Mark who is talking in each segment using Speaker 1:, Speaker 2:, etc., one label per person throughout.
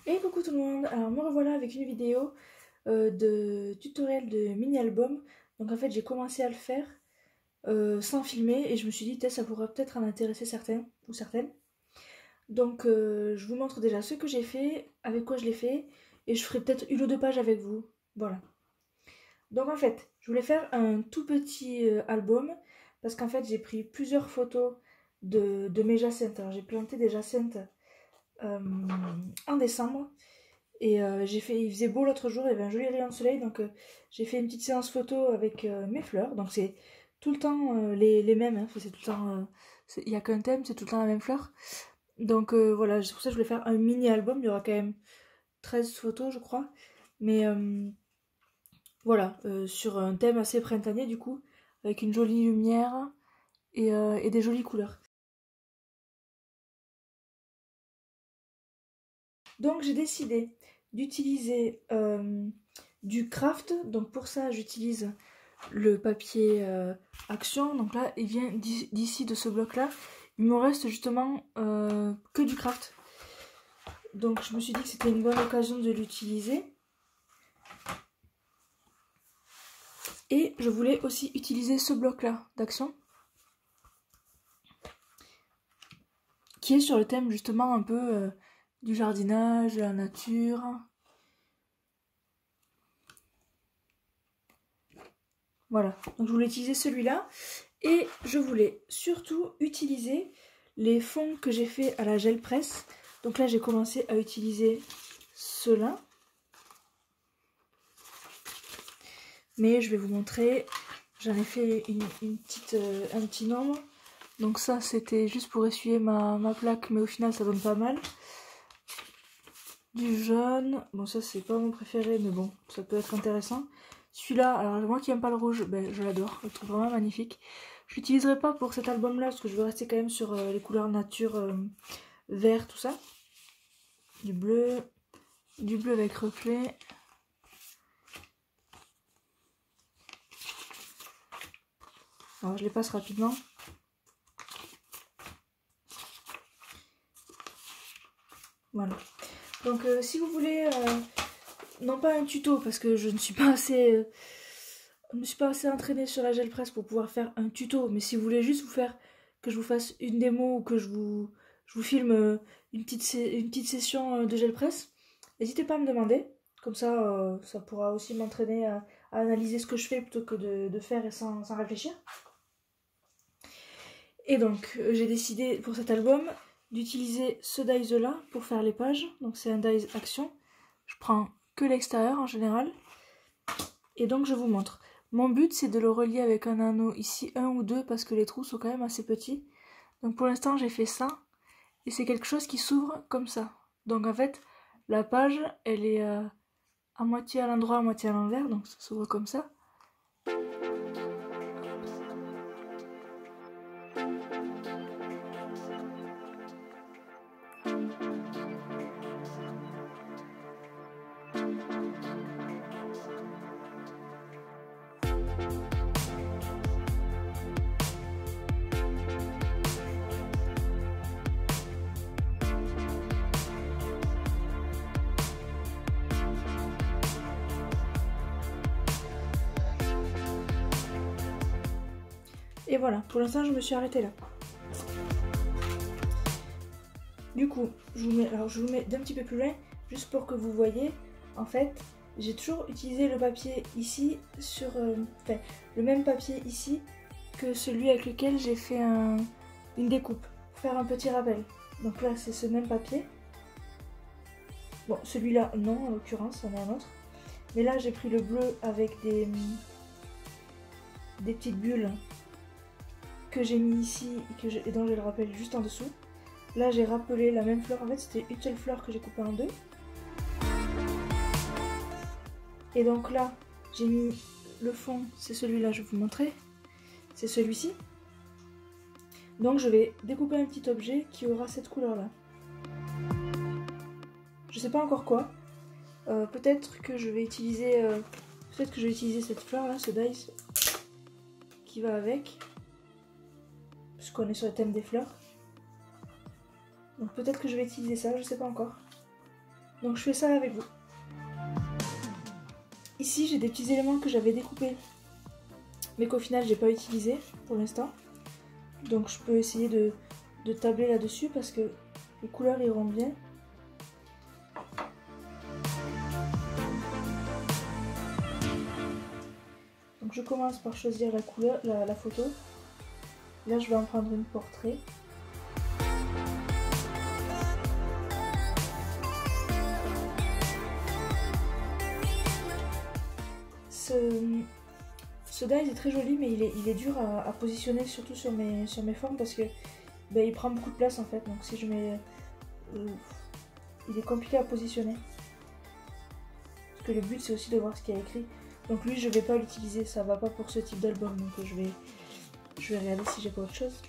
Speaker 1: Et coucou tout le monde, alors me revoilà avec une vidéo de tutoriel de mini-album. Donc en fait j'ai commencé à le faire sans filmer et je me suis dit ça pourra peut-être en intéresser certains ou certaines. Donc je vous montre déjà ce que j'ai fait, avec quoi je l'ai fait et je ferai peut-être une ou deux pages avec vous. Voilà. Donc en fait je voulais faire un tout petit album parce qu'en fait j'ai pris plusieurs photos de mes jacinthes. Alors j'ai planté des jacinthes en décembre. Et il faisait beau l'autre jour, il y avait un joli rayon de soleil, donc j'ai fait une petite séance photo avec mes fleurs. Donc c'est tout le temps les mêmes, hein. Enfin, c'est tout le temps, il n'y a qu'un thème, c'est tout le temps la même fleur. Donc voilà, c'est pour ça que je voulais faire un mini album, il y aura quand même 13 photos je crois. Mais voilà, sur un thème assez printanier du coup, avec une jolie lumière et des jolies couleurs. Donc j'ai décidé d'utiliser du craft. Donc pour ça j'utilise le papier Action. Donc là il vient d'ici de ce bloc là. Il me reste justement que du craft. Donc je me suis dit que c'était une bonne occasion de l'utiliser. Et je voulais aussi utiliser ce bloc là d'Action, qui est sur le thème justement un peu du jardinage, de la nature. Voilà, donc je voulais utiliser celui-là. Et je voulais surtout utiliser les fonds que j'ai fait à la gel presse. Donc là j'ai commencé à utiliser ceux-là. Mais je vais vous montrer, j'en ai fait un petit nombre. Donc ça c'était juste pour essuyer ma plaque, mais au final ça donne pas mal. Du jaune, bon ça c'est pas mon préféré, mais bon ça peut être intéressant. Celui-là, alors moi qui aime pas le rouge, ben, je l'adore, je le trouve vraiment magnifique. Je l'utiliserai pas pour cet album là parce que je veux rester quand même sur les couleurs nature, vert, tout ça. Du bleu avec reflet. Alors je les passe rapidement. Voilà. Donc si vous voulez, non pas un tuto parce que je ne suis pas assez... je ne me suis pas assez entraînée sur la gel presse pour pouvoir faire un tuto, mais si vous voulez juste que je vous fasse une démo ou que je vous filme une petite session de gel presse, n'hésitez pas à me demander. Comme ça, ça pourra aussi m'entraîner à analyser ce que je fais plutôt que de faire et sans réfléchir. Et donc, j'ai décidé pour cet album d'utiliser ce dies là pour faire les pages. Donc c'est un dies Action. Je prends que l'extérieur en général. Et donc je vous montre. Mon but c'est de le relier avec un anneau ici, un ou deux, parce que les trous sont quand même assez petits. Donc pour l'instant j'ai fait ça. Et c'est quelque chose qui s'ouvre comme ça. Donc en fait, la page, elle est à moitié à l'endroit, à moitié à l'envers. Donc ça s'ouvre comme ça. Et voilà, pour l'instant je me suis arrêtée là. Du coup, je vous mets d'un petit peu plus loin, juste pour que vous voyez. En fait, j'ai toujours utilisé le papier ici, enfin, le même papier ici que celui avec lequel j'ai fait une découpe, pour faire un petit rappel. Donc là, c'est ce même papier. Bon, celui-là, non, en l'occurrence, c'en est un autre. Mais là, j'ai pris le bleu avec des petites bulles que j'ai mis ici et dont j'ai le rappel juste en dessous. Là j'ai rappelé la même fleur, en fait c'était une seule fleur que j'ai coupée en deux. Et donc là j'ai mis le fond, c'est celui-là, je vais vous montrer. C'est celui-ci. Donc je vais découper un petit objet qui aura cette couleur-là. Je sais pas encore quoi. Peut-être que je vais utiliser cette fleur-là, ce dice qui va avec. Puisqu'on est sur le thème des fleurs. Donc peut-être que je vais utiliser ça, je sais pas encore. Donc je fais ça avec vous. Ici j'ai des petits éléments que j'avais découpés mais qu'au final j'ai pas utilisé pour l'instant. Donc je peux essayer de tabler là-dessus parce que les couleurs iront bien. Donc je commence par choisir la couleur, la photo. Là je vais en prendre une portrait. Ce die est très joli mais il est dur à positionner surtout sur mes formes parce que ben, il prend beaucoup de place en fait. Donc si je mets... il est compliqué à positionner. Parce que le but c'est aussi de voir ce qu'il y a écrit. Donc lui je vais pas l'utiliser, ça va pas pour ce type d'album. Donc je vais regarder si j'ai pas autre chose.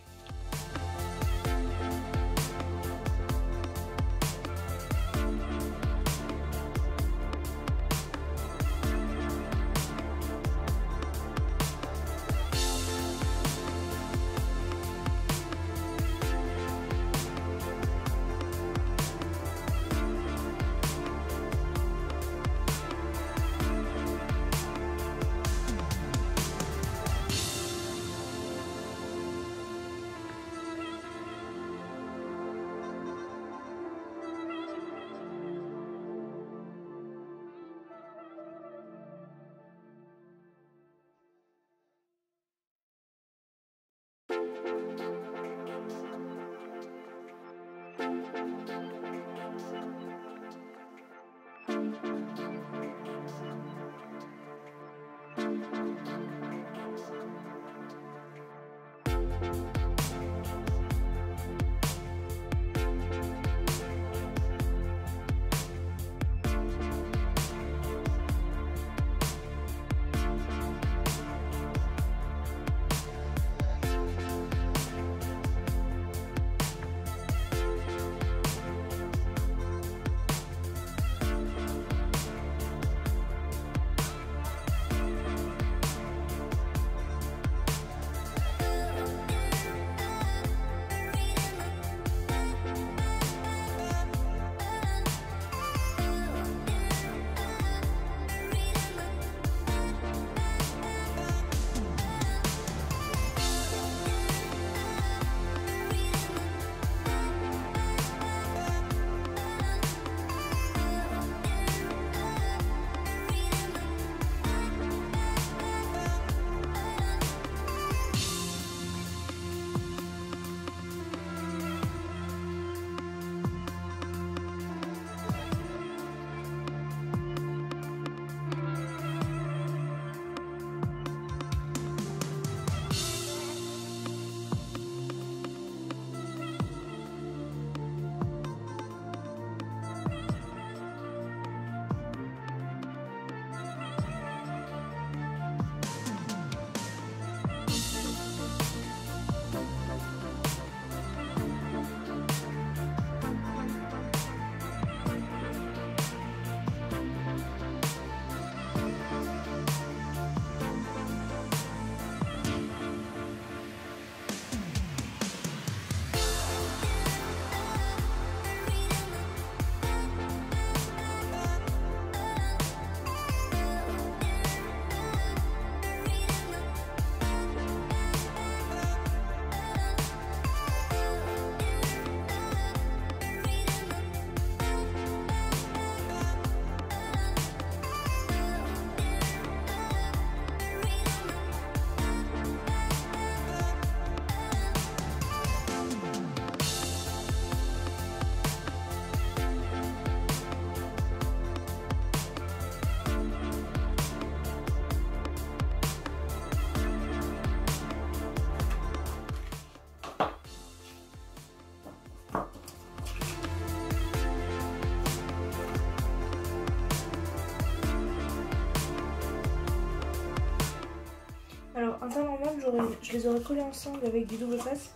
Speaker 1: Alors en temps normal je les aurais collés ensemble avec du double face,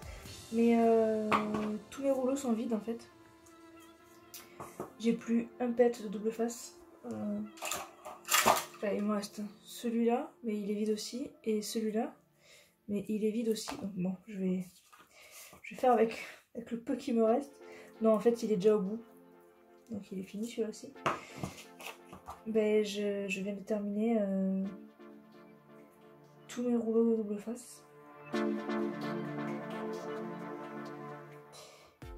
Speaker 1: mais tous mes rouleaux sont vides en fait. J'ai plus un pet de double face. Enfin, il me reste celui-là, mais il est vide aussi, et celui-là, mais il est vide aussi. Donc bon, je vais faire avec le peu qui me reste. Non, en fait, il est déjà au bout. Donc il est fini celui-là aussi. Ben, je viens de terminer tous mes rouleaux de double face.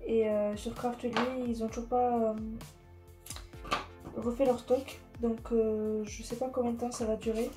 Speaker 1: Et sur Craftly, ils ont toujours pas refait leur stock. Donc je sais pas combien de temps ça va durer.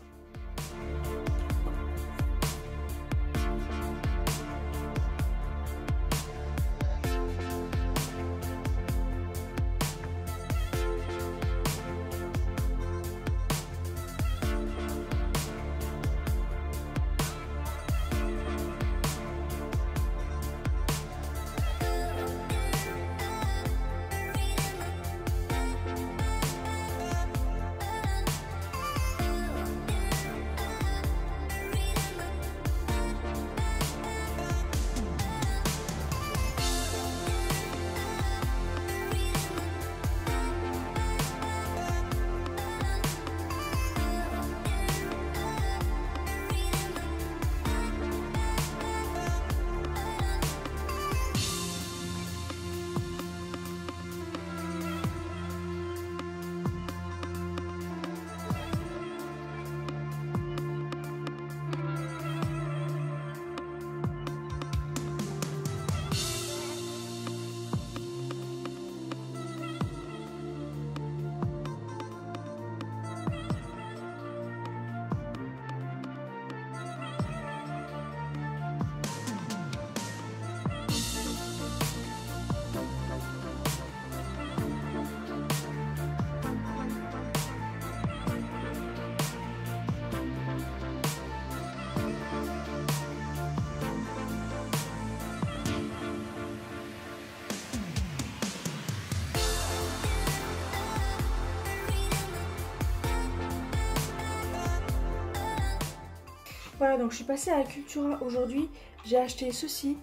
Speaker 1: Voilà, donc je suis passée à Cultura aujourd'hui. J'ai acheté ceci.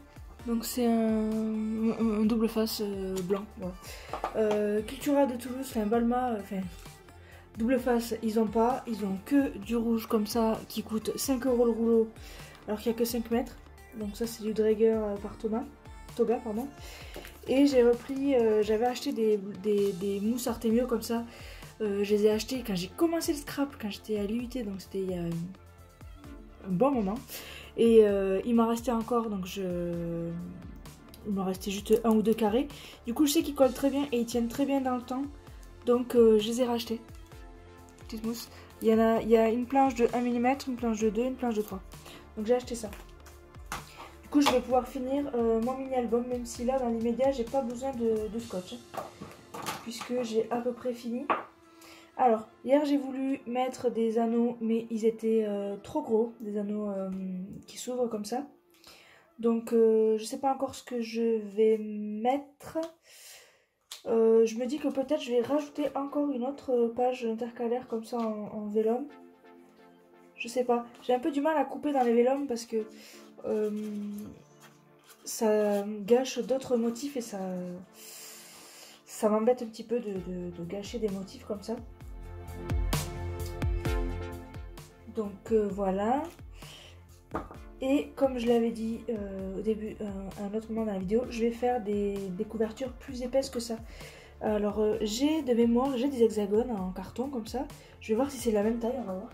Speaker 1: Donc c'est un double face blanc. Voilà. Cultura de Toulouse, c'est un Balma. Enfin, double face, ils ont pas. Ils ont que du rouge comme ça qui coûte 5 € le rouleau. Alors qu'il n'y a que 5 mètres. Donc ça, c'est du Draeger par Toba, pardon. Et j'ai repris, j'avais acheté des mousses Artemio comme ça. Je les ai achetées quand j'ai commencé le scrap, quand j'étais à l'UIT. Donc c'était il y a un bon moment. Et il m'en restait encore, donc il m'en restait juste 1 ou 2 carrés. Du coup je sais qu'ils collent très bien et ils tiennent très bien dans le temps. Donc je les ai rachetés. Petite mousse. Il y a une planche de 1 mm, une planche de 2, une planche de 3. Donc j'ai acheté ça. Du coup je vais pouvoir finir mon mini album, même si là dans l'immédiat j'ai pas besoin de scotch. Puisque j'ai à peu près fini. Alors, hier j'ai voulu mettre des anneaux, mais ils étaient trop gros, des anneaux qui s'ouvrent comme ça. Donc, je sais pas encore ce que je vais mettre. Je me dis que peut-être je vais rajouter encore une autre page intercalaire comme ça en vélum. Je sais pas, j'ai un peu du mal à couper dans les vélums parce que ça gâche d'autres motifs et ça m'embête un petit peu de gâcher des motifs comme ça. Donc voilà. Et comme je l'avais dit au début, à un autre moment dans la vidéo, je vais faire des couvertures plus épaisses que ça. Alors j'ai de mémoire, j'ai des hexagones en carton comme ça. Je vais voir si c'est la même taille, on va voir.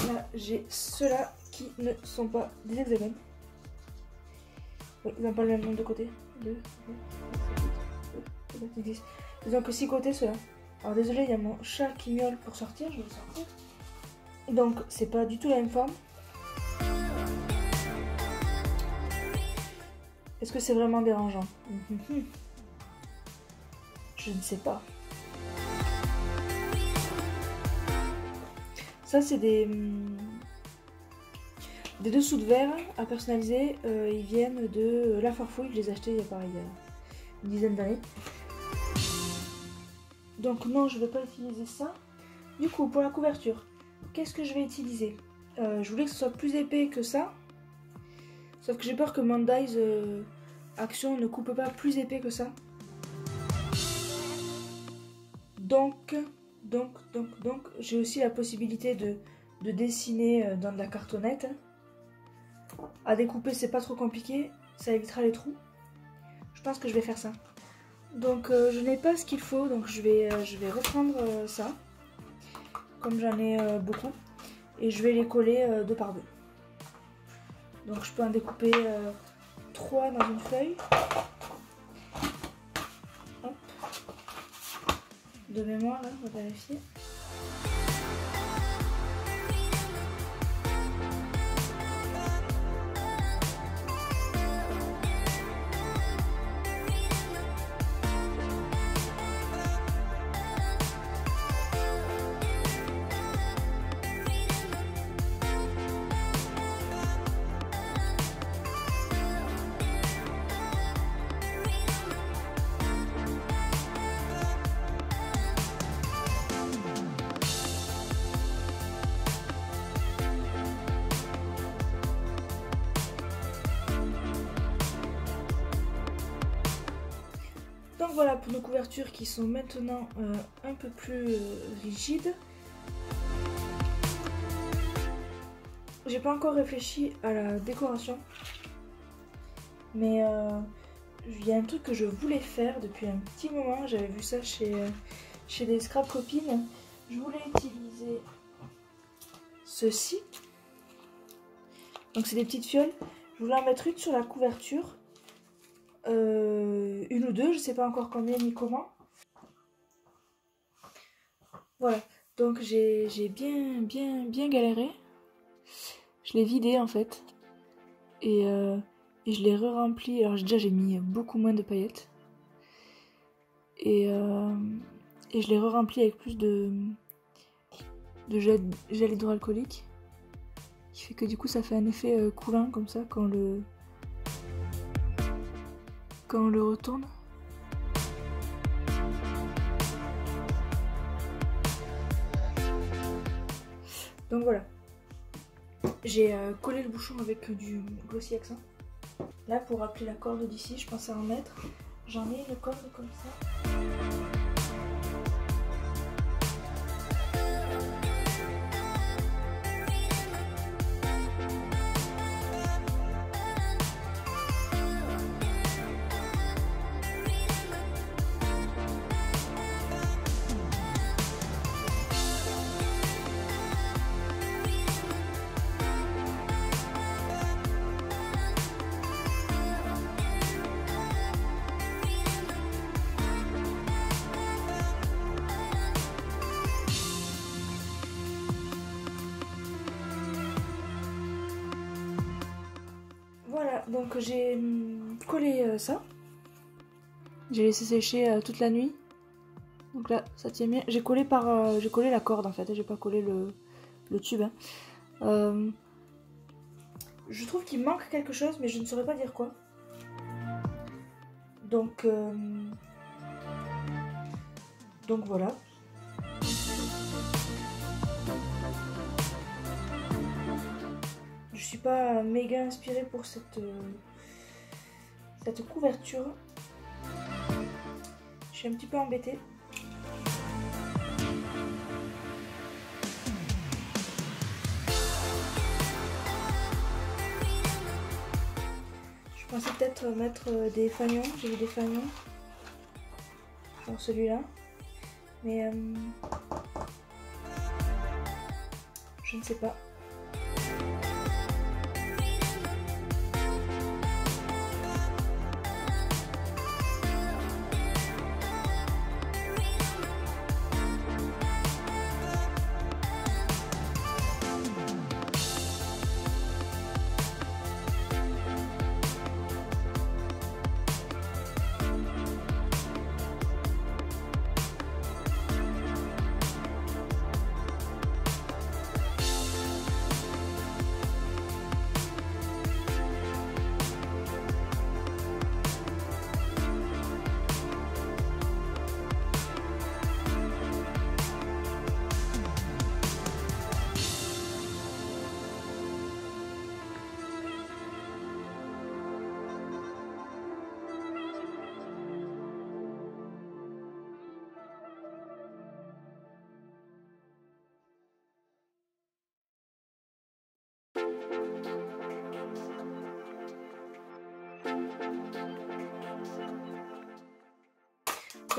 Speaker 1: Là j'ai ceux-là qui ne sont pas des hexagones. Oui, ils n'ont pas le même nombre de côtés. 2, 10. Ils ont que 6 côtés ceux-là. Alors désolé, il y a mon chat qui miaule pour sortir, je vais le sortir. Donc c'est pas du tout la même forme. Est-ce que c'est vraiment dérangeant? Je ne sais pas. Ça c'est des dessous de verre à personnaliser. Ils viennent de La Farfouille. Je les ai achetés il y a une dizaine d'années. Donc non, je ne vais pas utiliser ça. Du coup, pour la couverture, qu'est-ce que je vais utiliser? Je voulais que ce soit plus épais que ça. Sauf que j'ai peur que mon dies Action ne coupe pas plus épais que ça. Donc j'ai aussi la possibilité de dessiner dans de la cartonnette. À découper, c'est pas trop compliqué. Ça évitera les trous. Je pense que je vais faire ça. Donc je n'ai pas ce qu'il faut, donc je vais reprendre ça, comme j'en ai beaucoup, et je vais les coller deux par deux. Donc je peux en découper 3 dans une feuille. Hop. De mémoire là, on va vérifier. Donc voilà pour nos couvertures qui sont maintenant un peu plus rigides. J'ai pas encore réfléchi à la décoration, mais il y a un truc que je voulais faire depuis un petit moment. J'avais vu ça chez des scrap copines. Je voulais utiliser ceci. Donc c'est des petites fioles. Je voulais en mettre une sur la couverture. Une ou deux, je sais pas encore combien ni comment. Voilà, donc j'ai bien galéré. Je l'ai vidé en fait. Et je l'ai re-rempli. Alors déjà j'ai mis beaucoup moins de paillettes. Et je l'ai re-rempli avec plus de gel hydroalcoolique. Qui fait que du coup ça fait un effet coulant comme ça quand on le retourne. Donc voilà. J'ai collé le bouchon avec du Glossy Accent. Là pour appeler la corde d'ici, je pensais en mettre. J'en ai une corde comme ça. Voilà, donc j'ai collé ça. J'ai laissé sécher toute la nuit. Donc là, ça tient bien. J'ai collé la corde en fait, j'ai pas collé le tube. Hein. Je trouve qu'il manque quelque chose, mais je ne saurais pas dire quoi. Donc voilà. Je suis pas méga inspirée pour cette couverture. Je suis un petit peu embêtée. Je pensais peut-être mettre des fanions. J'ai vu des fanions. Genre celui-là. Mais je ne sais pas.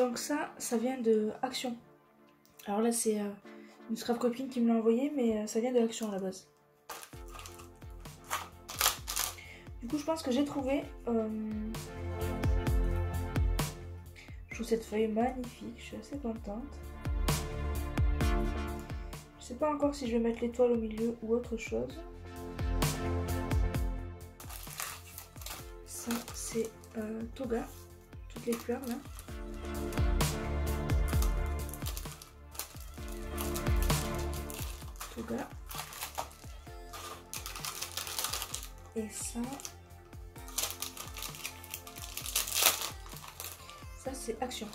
Speaker 1: Donc ça vient de Action. Alors là c'est une scrap copine qui me l'a envoyé, mais ça vient de Action à la base. Du coup je pense que j'ai trouvé. Je trouve cette feuille magnifique, je suis assez contente. Je sais pas encore si je vais mettre l'étoile au milieu ou autre chose. Ça c'est Toga, toutes les fleurs là. Toga. Et ça c'est Action.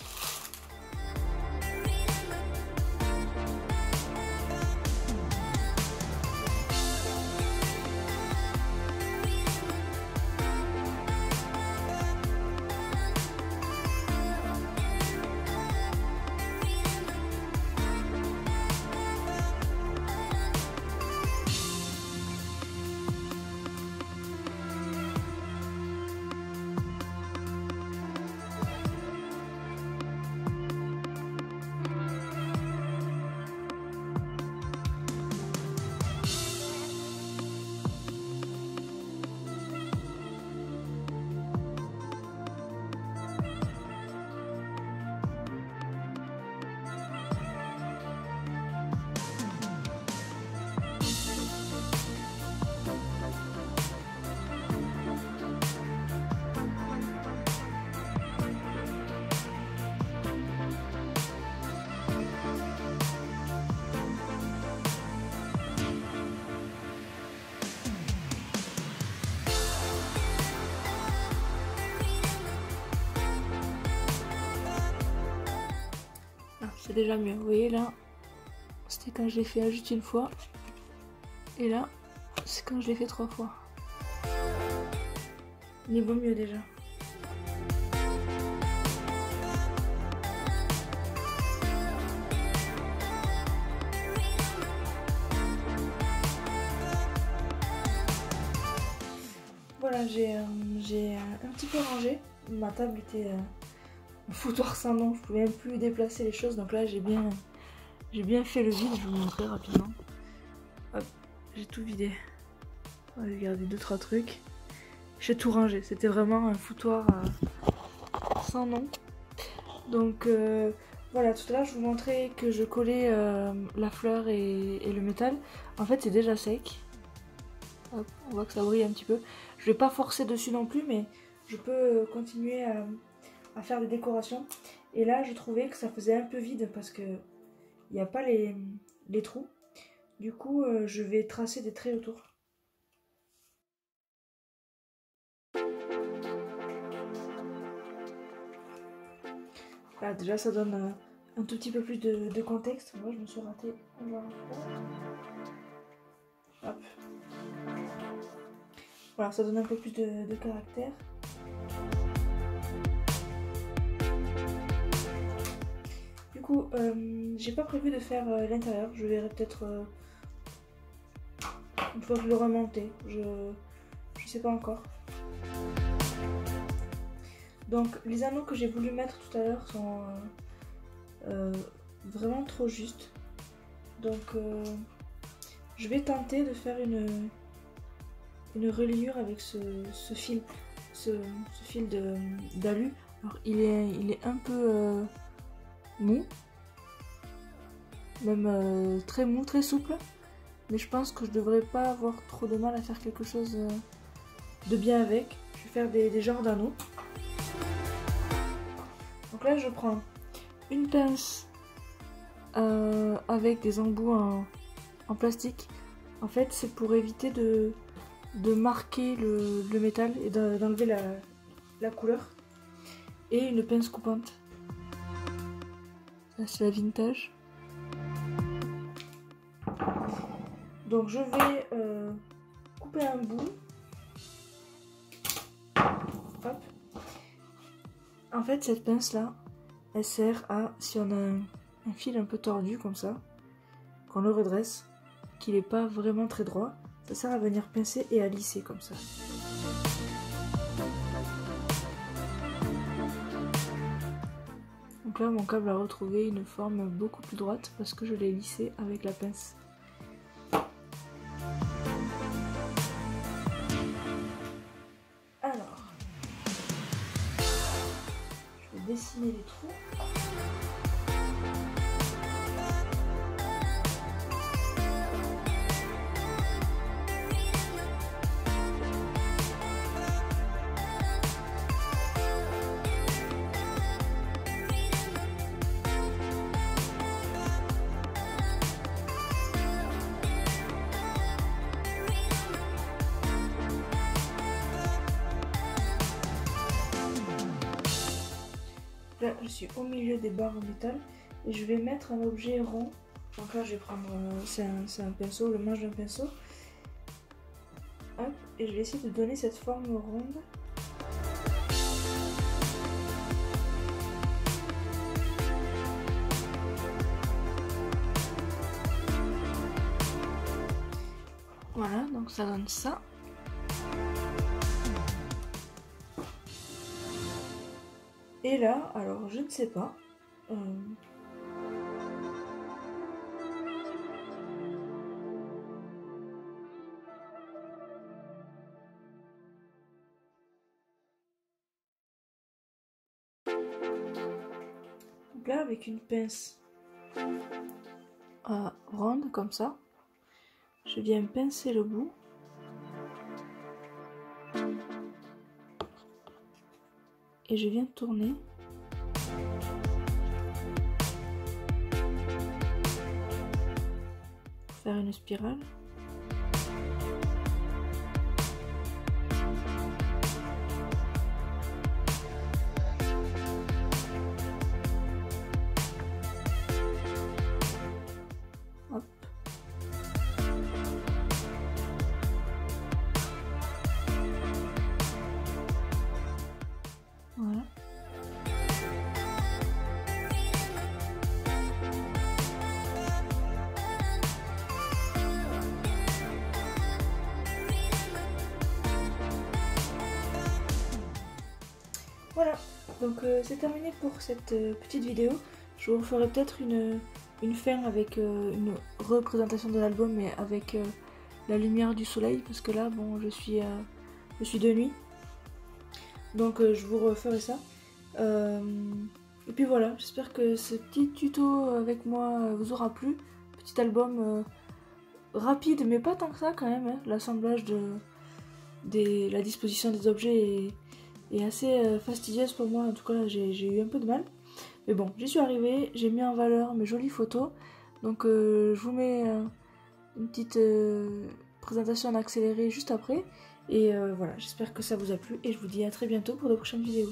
Speaker 1: C'est déjà mieux, vous voyez là, c'était quand je l'ai fait juste une fois, et là, c'est quand je l'ai fait 3 fois. Il vaut mieux déjà. Voilà, j'ai un petit peu rangé, ma table était... un foutoir sans nom, je pouvais même plus déplacer les choses, donc là j'ai bien fait le vide, je vais vous montrer rapidement. Hop, j'ai tout vidé. J'ai gardé 2-3 trucs. J'ai tout rangé, c'était vraiment un foutoir sans nom. Donc voilà, tout à l'heure je vous montrais que je collais la fleur et le métal. En fait c'est déjà sec. Hop, on voit que ça brille un petit peu. Je vais pas forcer dessus non plus, mais je peux continuer à faire des décorations. Et là je trouvais que ça faisait un peu vide parce que il n'y a pas les trous. Du coup je vais tracer des traits autour. Voilà, déjà ça donne un tout petit peu plus de contexte. Moi je me suis ratée. Hop. Voilà, ça donne un peu plus de caractère. Du coup, j'ai pas prévu de faire l'intérieur. Je verrai peut-être une fois que je l'aurai monté. Je sais pas encore. Donc, les anneaux que j'ai voulu mettre tout à l'heure sont vraiment trop justes. Donc, je vais tenter de faire une reliure avec ce fil, ce fil d'alu. Alors, il est un peu mou, même très mou, très souple, mais je pense que je devrais pas avoir trop de mal à faire quelque chose de bien avec. Je vais faire des genres d'anneaux. Donc là je prends une pince avec des embouts en plastique. En fait c'est pour éviter de marquer le métal et d'enlever la couleur. Et une pince coupante. Ça c'est la vintage. Donc je vais couper un bout. Hop. En fait cette pince là, elle sert à, si on a un fil un peu tordu comme ça, qu'on le redresse, qu'il n'est pas vraiment très droit, ça sert à venir pincer et à lisser comme ça. Donc là mon câble a retrouvé une forme beaucoup plus droite parce que je l'ai lissé avec la pince. Alors, je vais dessiner les trous. Là, je suis au milieu des barres en métal et je vais mettre un objet rond. Donc là, je vais prendre, c'est un pinceau, le manche d'un pinceau. Hop, et je vais essayer de donner cette forme ronde. Voilà, donc ça donne ça. Et là, alors je ne sais pas. Donc là, avec une pince ronde comme ça, je viens pincer le bout. Et je viens tourner. Faire une spirale. Hop. Voilà. Voilà, donc c'est terminé pour cette petite vidéo. Je vous referai peut-être une fin avec une représentation de l'album, mais avec la lumière du soleil, parce que là, bon, je suis de nuit. Donc je vous referai ça. Et puis voilà, j'espère que ce petit tuto avec moi vous aura plu. Petit album rapide, mais pas tant que ça quand même. Hein. L'assemblage la disposition des objets est assez fastidieuse pour moi. En tout cas, j'ai eu un peu de mal. Mais bon, j'y suis arrivée. J'ai mis en valeur mes jolies photos. Donc je vous mets une petite présentation en accéléré juste après. Et voilà, j'espère que ça vous a plu. Et je vous dis à très bientôt pour de prochaines vidéos.